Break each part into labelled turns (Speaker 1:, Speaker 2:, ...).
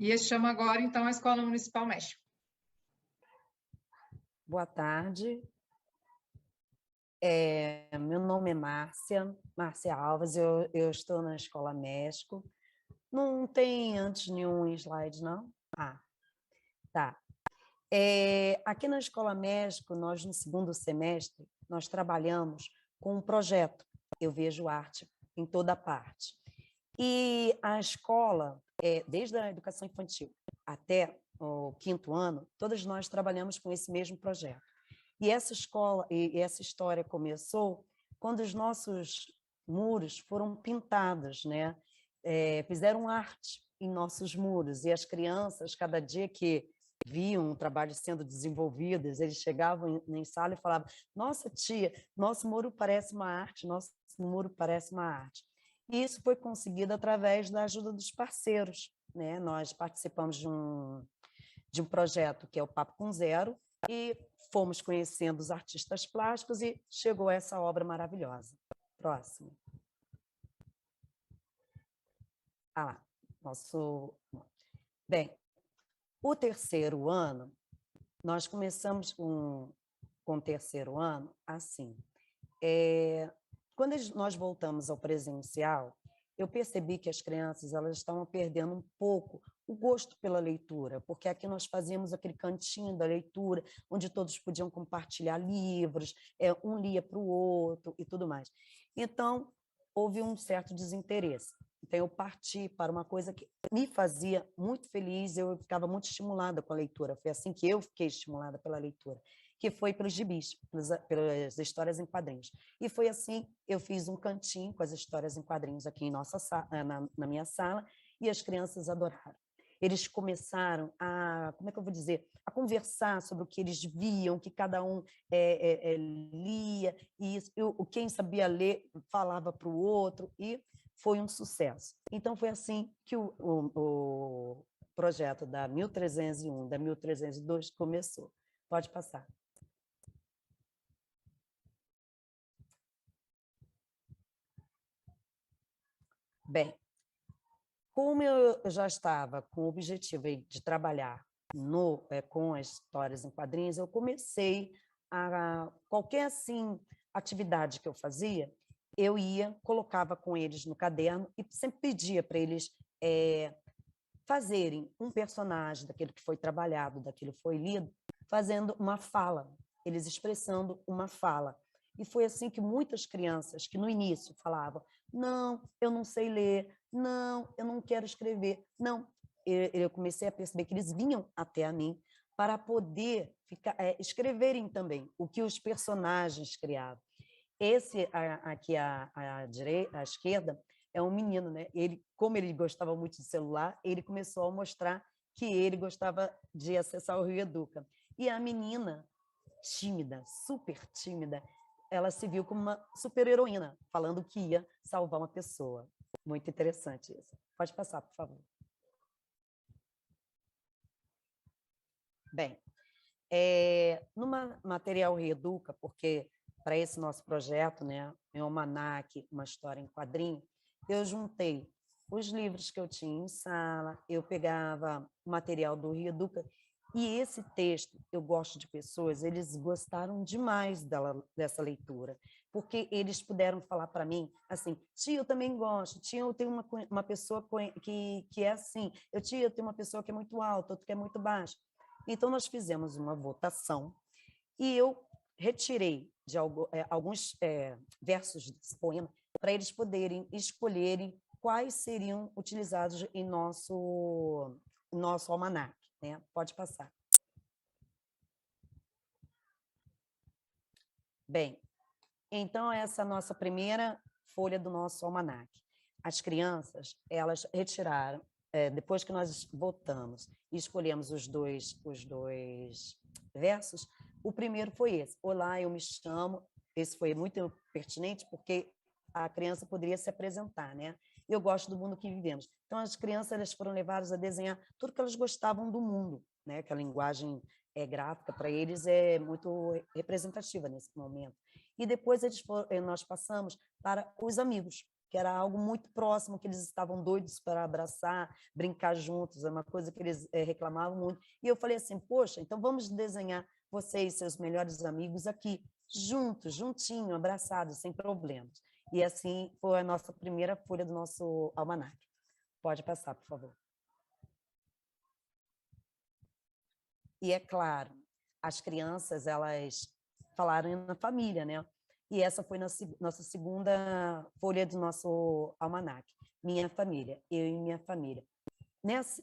Speaker 1: E esse chama agora, então, a Escola Municipal México.
Speaker 2: Boa tarde. Meu nome é Márcia Alves, eu estou na Escola México. Não tem antes nenhum slide, não? Ah, tá. Aqui na Escola México, nós no segundo semestre, nós trabalhamos com um projeto. Eu vejo arte em toda parte. E a escola, desde a educação infantil até o 5º ano, todas nós trabalhamos com esse mesmo projeto. E essa escola, e essa história começou quando os nossos muros foram pintados, né? Fizeram arte em nossos muros, e as crianças, cada dia que viam o trabalho sendo desenvolvido, eles chegavam em sala e falavam: nossa tia, nosso muro parece uma arte, nosso muro parece uma arte. E isso foi conseguido através da ajuda dos parceiros, né? Nós participamos de um projeto que é o Papo com Zero, e fomos conhecendo os artistas plásticos e chegou essa obra maravilhosa. Próximo. Bem, o terceiro ano, nós começamos com o terceiro ano assim. Quando nós voltamos ao presencial, eu percebi que as crianças elas estavam perdendo um pouco o gosto pela leitura, porque aqui nós fazíamos aquele cantinho da leitura, onde todos podiam compartilhar livros, um lia para o outro e tudo mais. Então, houve um certo desinteresse. Então, eu parti para uma coisa que me fazia muito feliz, eu ficava muito estimulada com a leitura. Foi assim que eu fiquei estimulada pela leitura, que foi pelos gibis, pelas histórias em quadrinhos. E foi assim, eu fiz um cantinho com as histórias em quadrinhos aqui em na minha sala, e as crianças adoraram. Eles começaram a, como é que eu vou dizer, a conversar sobre o que eles viam, que cada um lia, e quem sabia ler falava para o outro, e foi um sucesso. Então, foi assim que o projeto da 1301, da 1302 começou. Pode passar. Bem, como eu já estava com o objetivo de trabalhar com as histórias em quadrinhos, eu comecei qualquer assim, atividade que eu fazia, eu colocava com eles no caderno e sempre pedia para eles fazerem um personagem daquilo que foi trabalhado, daquilo que foi lido, fazendo uma fala, eles expressando uma fala. E foi assim que muitas crianças, que no início falavam: não, eu não sei ler, não, eu não quero escrever, não. Eu comecei a perceber que eles vinham até a mim para poder escreverem também o que os personagens criavam. Esse aqui à esquerda é um menino, né? Ele, como ele gostava muito de celular, ele começou a mostrar que ele gostava de acessar o Rio Educa. E a menina, tímida, super tímida, ela se viu como uma super-heroína, falando que ia salvar uma pessoa. Muito interessante isso. Pode passar, por favor. Bem, no material Reeduca, porque para esse nosso projeto, né, em almanaque, uma história em quadrinho, eu juntei os livros que eu tinha em sala, eu pegava o material do Reeduca, e esse texto, eu gosto de pessoas, eles gostaram demais dessa leitura, porque eles puderam falar para mim assim: tia, eu também gosto, tia, eu tenho uma pessoa que é assim, tia, eu tenho uma pessoa que é muito alta, outra que é muito baixa. Então, nós fizemos uma votação e eu retirei de alguns versos desse poema para eles poderem escolherem quais seriam utilizados em nosso almanaque, né? Pode passar. Bem, então essa é a nossa primeira folha do nosso almanaque. As crianças, elas retiraram, depois que nós votamos e escolhemos os dois versos, o primeiro foi esse: olá, eu me chamo. Esse foi muito pertinente porque a criança poderia se apresentar, né? Eu gosto do mundo que vivemos. Então, as crianças elas foram levadas a desenhar tudo que elas gostavam do mundo, né? Que a linguagem gráfica para eles é muito representativa nesse momento. E depois nós passamos para os amigos. que era algo muito próximo, que eles estavam doidos para abraçar, brincar juntos, é uma coisa que eles reclamavam muito. E eu falei assim, poxa, então vamos desenhar você e seus melhores amigos aqui, juntos, juntinho, abraçados, sem problemas. E assim foi a nossa primeira folha do nosso almanaque. Pode passar, por favor. E é claro, as crianças, elas falaram na família, né? E essa foi nossa segunda folha do nosso almanaque. Minha família, eu e minha família.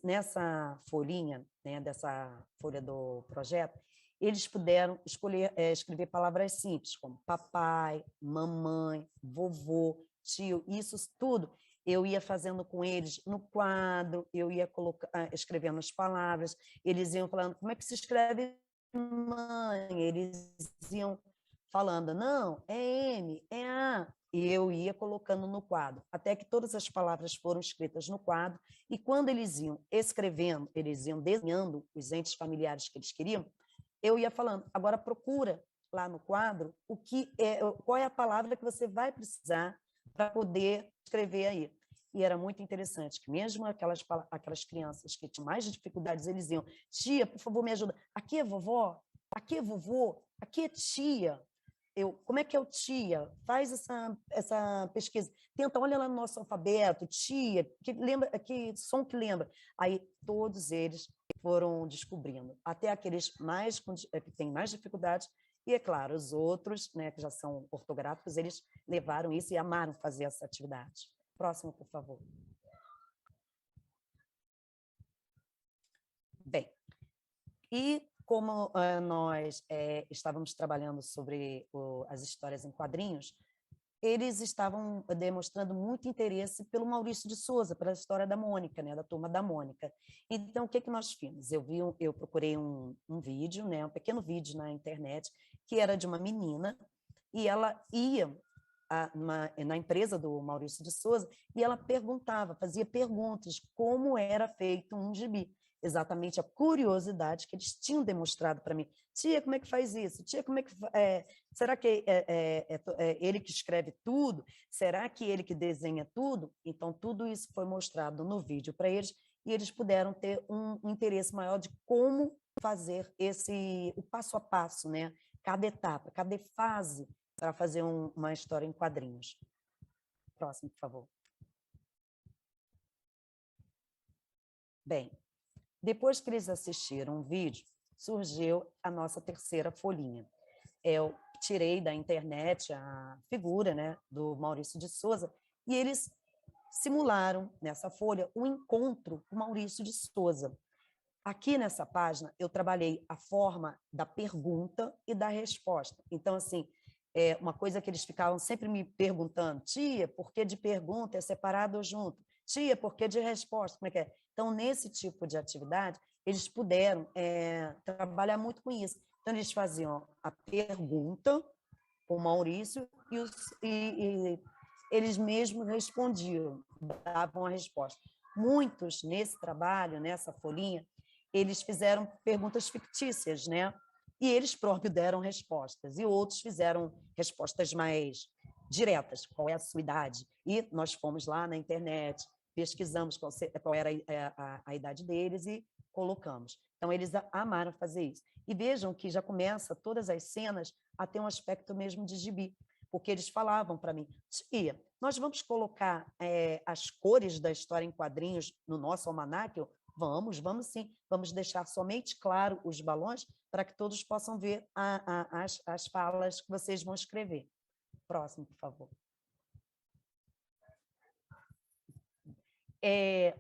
Speaker 2: Nessa folhinha, né, dessa folha do projeto, eles puderam escrever palavras simples, como papai, mamãe, vovô, tio, isso tudo eu ia fazendo com eles no quadro, eu ia escrevendo as palavras, eles iam falando, como é que se escreve mãe? Eles iam falando, não, é M, é A, e eu ia colocando no quadro, até que todas as palavras foram escritas no quadro, e quando eles iam escrevendo, eles iam desenhando os entes familiares que eles queriam, eu ia falando, agora procura lá no quadro qual é a palavra que você vai precisar para poder escrever aí. E era muito interessante, que mesmo aquelas crianças que tinham mais dificuldades, eles iam, tia, por favor, me ajuda. Aqui é vovó, aqui é vovô, aqui é tia. Como é que é o tia? Faz essa pesquisa. Tenta, olha lá no nosso alfabeto, tia, que som que lembra. Aí todos eles foram descobrindo, até aqueles que têm mais dificuldades, e, é claro, os outros, né, que já são ortográficos, eles levaram isso e amaram fazer essa atividade. Próximo, por favor. Bem, e como nós estávamos trabalhando sobre as histórias em quadrinhos, eles estavam demonstrando muito interesse pelo Maurício de Souza, pela história da Mônica, né, da Turma da Mônica. Então, o que nós fizemos? Eu procurei um vídeo, né, um pequeno vídeo na internet, que era de uma menina, e ela ia na empresa do Maurício de Souza, e ela fazia perguntas, como era feito um gibi. Exatamente a curiosidade que eles tinham demonstrado para mim. Tia, como é que faz isso? Tia, como é que será que é ele que escreve tudo? Será que ele que desenha tudo? Então, tudo isso foi mostrado no vídeo para eles, e eles puderam ter um interesse maior de como fazer o passo a passo, né? Cada etapa, cada fase para fazer uma história em quadrinhos. Próximo, por favor. Bem, depois que eles assistiram o vídeo, surgiu a nossa terceira folhinha. Eu tirei da internet a figura, né, do Maurício de Souza, e eles simularam nessa folha um encontro com Maurício de Souza. Aqui nessa página, eu trabalhei a forma da pergunta e da resposta. Então, assim, uma coisa que eles ficavam sempre me perguntando, tia, por que de pergunta é separado ou junto? Tia, por que de resposta? Como é que é? Então, nesse tipo de atividade, eles puderam trabalhar muito com isso. Então, eles faziam a pergunta com o Maurício e eles mesmos respondiam, davam a resposta. Muitos, nesse trabalho, nessa folhinha, eles fizeram perguntas fictícias, né? E eles próprios deram respostas. E outros fizeram respostas mais diretas. Qual é a sua idade? E nós fomos lá na internet, pesquisamos qual era a idade deles e colocamos. Então, eles amaram fazer isso. E vejam que já começa todas as cenas a ter um aspecto mesmo de gibi, porque eles falavam para mim, tia, nós vamos colocar as cores da história em quadrinhos no nosso almanaque? Vamos sim. Vamos deixar somente claro os balões para que todos possam ver as falas que vocês vão escrever. Próximo, por favor.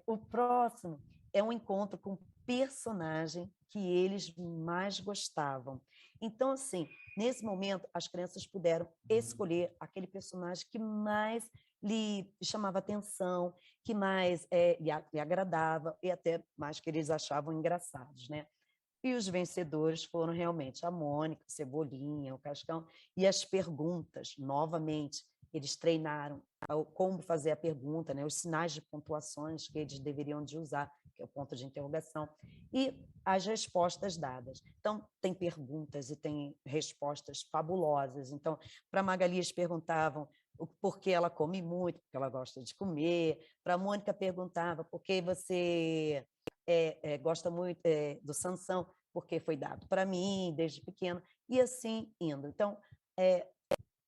Speaker 2: O próximo é um encontro com o personagem que eles mais gostavam. Então, assim, nesse momento, as crianças puderam escolher aquele personagem que mais lhe chamava atenção, que mais lhe agradava e até mais que eles achavam engraçados, né? E os vencedores foram realmente a Mônica, o Cebolinha, o Cascão, e as perguntas, novamente, eles treinaram como fazer a pergunta, né? Os sinais de pontuações que eles deveriam de usar, que é o ponto de interrogação, e as respostas dadas. Então, tem perguntas e tem respostas fabulosas. Então, para Magali, eles perguntavam porque ela come muito, porque ela gosta de comer. Para a Mônica perguntava por que você gosta muito do Sansão, porque foi dado para mim desde pequena, e assim indo. Então,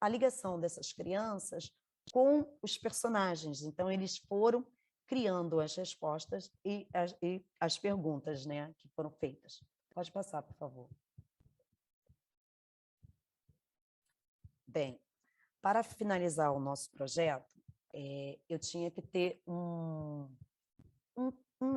Speaker 2: a ligação dessas crianças com os personagens. Então, eles foram criando as respostas e as perguntas, né, que foram feitas. Pode passar, por favor. Bem, para finalizar o nosso projeto, eu tinha que ter um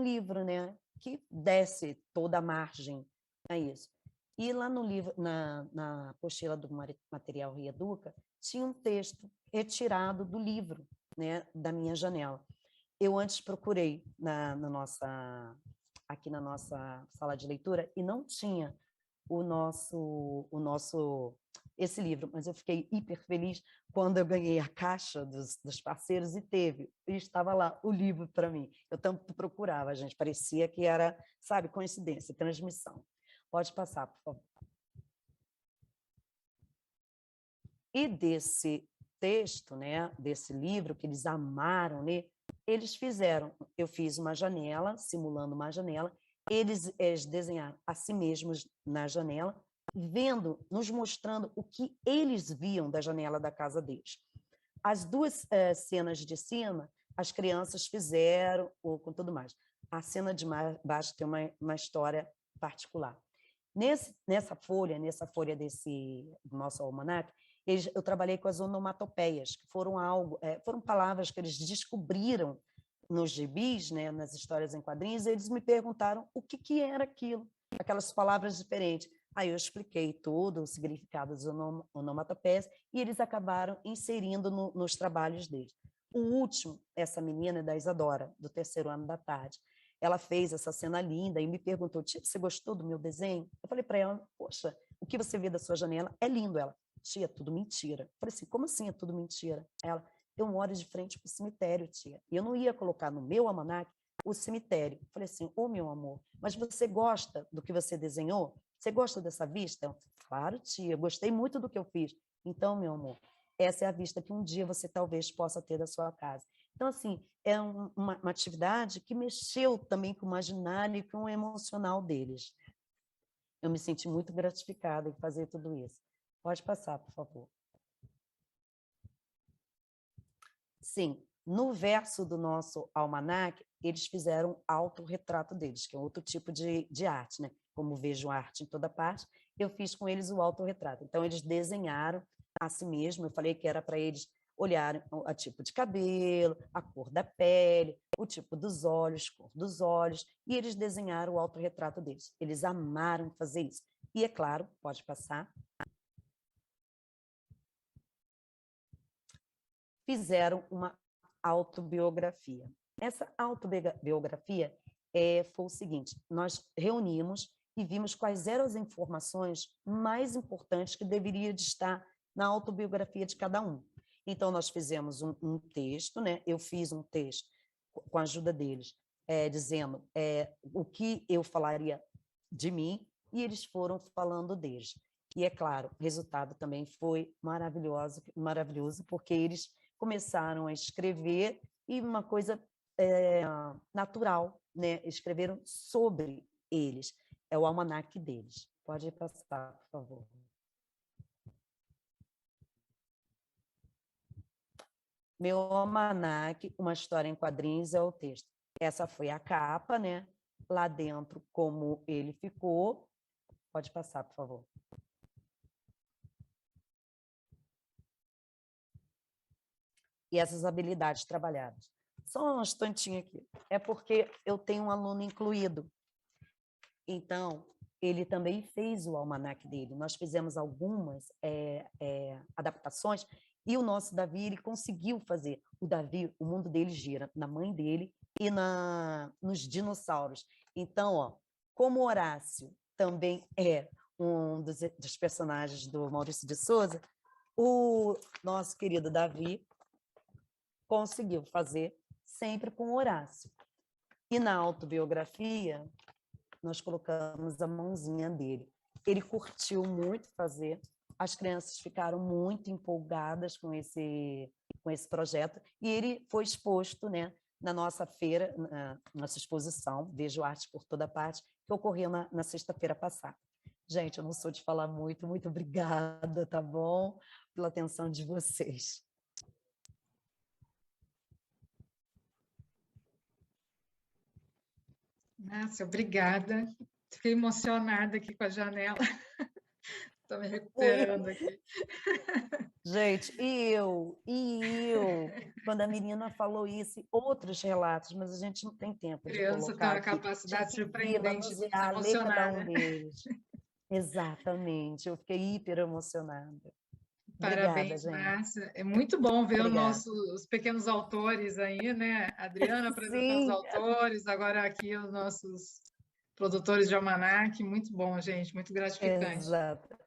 Speaker 2: livro, né, que desse toda a margem a isso. E lá no livro, na apostila do material Reeduca, tinha um texto retirado do livro, né, da minha janela. Eu antes procurei aqui na nossa sala de leitura e não tinha esse livro, mas eu fiquei hiper feliz quando eu ganhei a caixa dos parceiros e estava lá o livro para mim. Eu tanto procurava, gente, parecia que era, sabe, coincidência, transmissão. Pode passar, por favor. E desse texto, né, desse livro que eles amaram ler, eu fiz uma janela, simulando uma janela, eles desenharam a si mesmos na janela, nos mostrando o que eles viam da janela da casa deles. As duas cenas de cima, as crianças fizeram, com tudo mais. A cena de baixo tem uma história particular. Nessa folha do nosso almanac, eu trabalhei com as onomatopeias, que foram palavras que eles descobriram nos gibis, né, nas histórias em quadrinhos, e eles me perguntaram o que era aquilo, aquelas palavras diferentes. Aí eu expliquei todo o significado das onomatopeias e eles acabaram inserindo nos trabalhos deles. O último, essa menina da Isadora, do 3º ano da tarde, ela fez essa cena linda e me perguntou: tia, você gostou do meu desenho? Eu falei para ela: poxa, o que você vê da sua janela é lindo. Ela: tia, tudo mentira. Eu falei assim: como assim é tudo mentira? Ela: eu moro de frente para o cemitério, tia, e eu não ia colocar no meu almanac o cemitério. Eu falei assim: ô, meu amor, mas você gosta do que você desenhou? Você gosta dessa vista? Eu: claro, tia, gostei muito do que eu fiz. Então, meu amor, essa é a vista que um dia você talvez possa ter da sua casa. Então, assim, é uma atividade que mexeu também com o imaginário e com o emocional deles. Eu me senti muito gratificada em fazer tudo isso. Pode passar, por favor. Sim, no verso do nosso almanac, eles fizeram autorretrato deles, que é outro tipo de arte, né? Como vejo arte em toda parte, eu fiz com eles o autorretrato. Então, eles desenharam a si mesmo, eu falei que era para eles olharem o tipo de cabelo, a cor da pele, o tipo dos olhos, cor dos olhos, e eles desenharam o autorretrato deles. Eles amaram fazer isso. E, é claro, pode passar, fizeram uma autobiografia. Essa autobiografia foi o seguinte: nós reunimos e vimos quais eram as informações mais importantes que deveriam estar na autobiografia de cada um. Então, nós fizemos um texto, né? Eu fiz um texto com a ajuda deles, dizendo o que eu falaria de mim, e eles foram falando deles. E, é claro, o resultado também foi maravilhoso, porque eles começaram a escrever e uma coisa natural, né? Escreveram sobre eles. É o almanaque deles. Pode passar, por favor. Meu almanaque, uma história em quadrinhos, é o texto. Essa foi a capa, né? Lá dentro, como ele ficou. Pode passar, por favor. E essas habilidades trabalhadas. Só um instantinho aqui. É porque eu tenho um aluno incluído. Então, ele também fez o almanaque dele. Nós fizemos algumas adaptações e o nosso Davi, ele conseguiu fazer. O Davi, o mundo dele gira na mãe dele e nos dinossauros. Então, ó, como Horácio também é um dos personagens do Maurício de Souza, o nosso querido Davi conseguiu fazer sempre com Horácio. E na autobiografia, nós colocamos a mãozinha dele. Ele curtiu muito fazer, as crianças ficaram muito empolgadas com esse com esse projeto, e ele foi exposto, né, na nossa feira, na nossa exposição, Vejo Arte por Toda Parte, que ocorreu na sexta-feira passada. Gente, eu não sou de falar muito, muito obrigada, tá bom? Pela atenção de vocês.
Speaker 1: Márcia, obrigada. Fiquei emocionada aqui com a janela. Estou me
Speaker 2: Oi.
Speaker 1: recuperando aqui.
Speaker 2: Gente, quando a menina falou isso, e outros relatos, mas a gente não tem tempo de
Speaker 1: Criança tem
Speaker 2: colocar
Speaker 1: uma
Speaker 2: aqui.
Speaker 1: capacidade
Speaker 2: Tinha que ver,
Speaker 1: surpreendente de se
Speaker 2: manusear, ler cada
Speaker 1: emocionar,
Speaker 2: um
Speaker 1: né?
Speaker 2: deles. Exatamente, eu fiquei hiper emocionada. Obrigada,
Speaker 1: Parabéns,
Speaker 2: gente.
Speaker 1: Márcia. É muito bom ver
Speaker 2: Obrigada.
Speaker 1: os pequenos autores aí, né? A Adriana apresentando os
Speaker 2: Sim,
Speaker 1: autores, agora aqui os nossos produtores de almanac. Muito bom, gente, muito gratificante.
Speaker 2: exato.